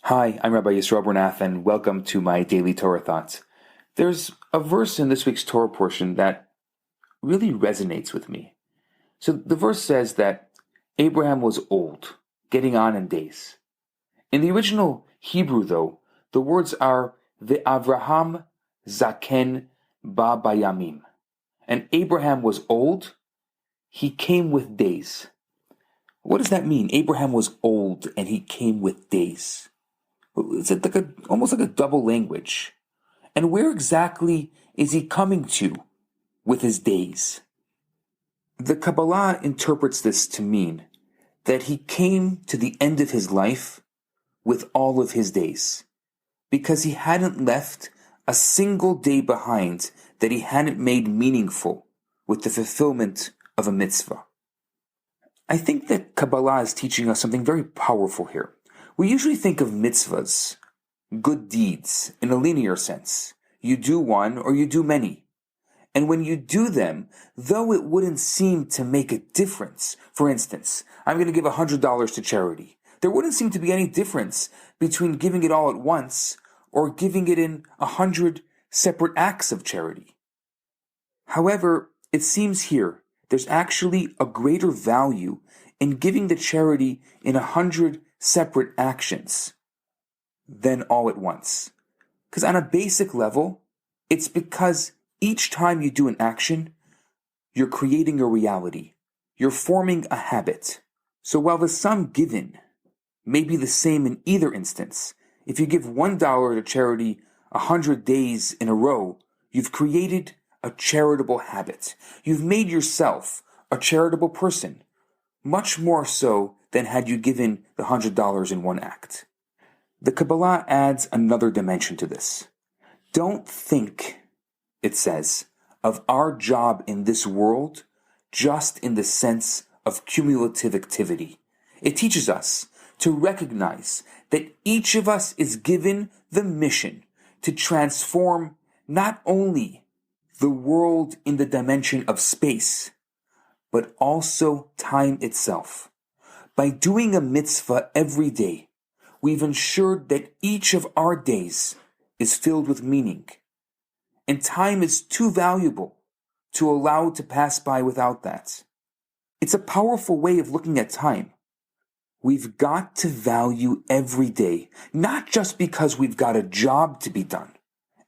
Hi, I'm Rabbi Yisroel Bernath, and welcome to my daily Torah thoughts. There's a verse in this week's Torah portion that really resonates with me. So the verse says that Abraham was old, getting on in days. In the original Hebrew, though, the words are Ve'avraham zaken ba bayamim. And Abraham was old, he came with days. What does that mean? Abraham was old and he came with days. It's almost like a double language. And where exactly is he coming to with his days? The Kabbalah interprets this to mean that he came to the end of his life with all of his days, because he hadn't left a single day behind that he hadn't made meaningful with the fulfillment of a mitzvah. I think that Kabbalah is teaching us something very powerful here. We usually think of mitzvahs, good deeds, in a linear sense. You do one or you do many. And when you do them, though it wouldn't seem to make a difference, for instance, I'm going to give $100 to charity. There wouldn't seem to be any difference between giving it all at once or giving it in 100 separate acts of charity. However, it seems here there's actually a greater value in giving the charity in 100 separate actions than all at once. Because on a basic level, it's because each time you do an action, you're creating a reality. You're forming a habit. So while the sum given may be the same in either instance, if you give $1 to charity 100 days in a row, you've created a charitable habit. You've made yourself a charitable person, much more so than had you given the $100 in one act. The Kabbalah adds another dimension to this. Don't think, it says, of our job in this world just in the sense of cumulative activity. It teaches us to recognize that each of us is given the mission to transform not only the world in the dimension of space, but also time itself. By doing a mitzvah every day, we've ensured that each of our days is filled with meaning. And time is too valuable to allow to pass by without that. It's a powerful way of looking at time. We've got to value every day, not just because we've got a job to be done,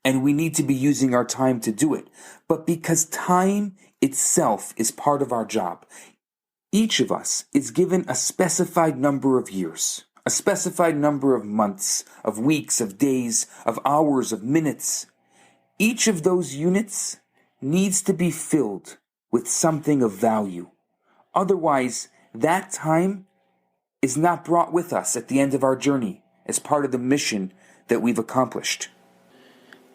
and we need to be using our time to do it, but because time itself is part of our job. Each of us is given a specified number of years, a specified number of months, of weeks, of days, of hours, of minutes. Each of those units needs to be filled with something of value. Otherwise, that time is not brought with us at the end of our journey as part of the mission that we've accomplished.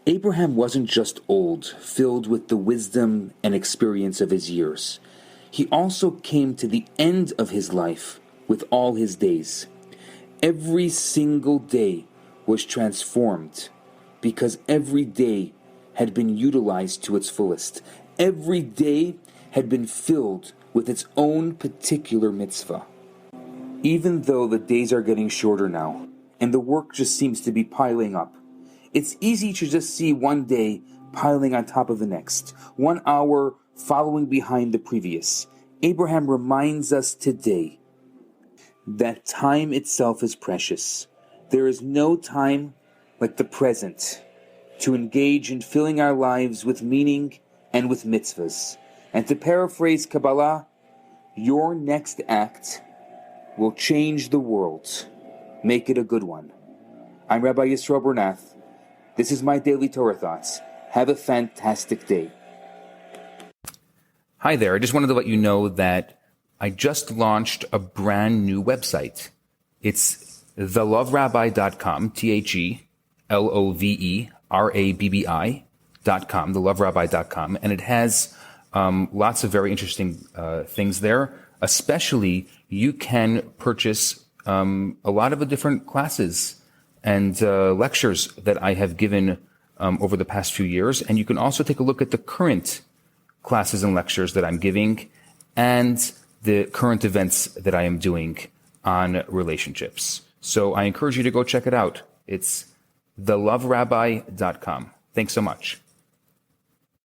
Abraham wasn't just old, filled with the wisdom and experience of his years. He also came to the end of his life with all his days. Every single day was transformed because every day had been utilized to its fullest. Every day had been filled with its own particular mitzvah. Even though the days are getting shorter now, and the work just seems to be piling up, it's easy to just see one day piling on top of the next, 1 hour following behind the previous. Abraham reminds us today that time itself is precious. There is no time like the present to engage in filling our lives with meaning and with mitzvahs. And to paraphrase Kabbalah, your next act will change the world. Make it a good one. I'm Rabbi Yisroel Bernath. This is my Daily Torah Thoughts. Have a fantastic day. Hi there. I just wanted to let you know that I just launched a brand new website. It's theloverabbi.com, TheLoverabbi.com, theloverabbi.com, and it has lots of very interesting things there. Especially, you can purchase a lot of the different classes and lectures that I have given over the past few years. And you can also take a look at the current classes and lectures that I'm giving and the current events that I am doing on relationships. So I encourage you to go check it out. It's theloverabbi.com. Thanks so much.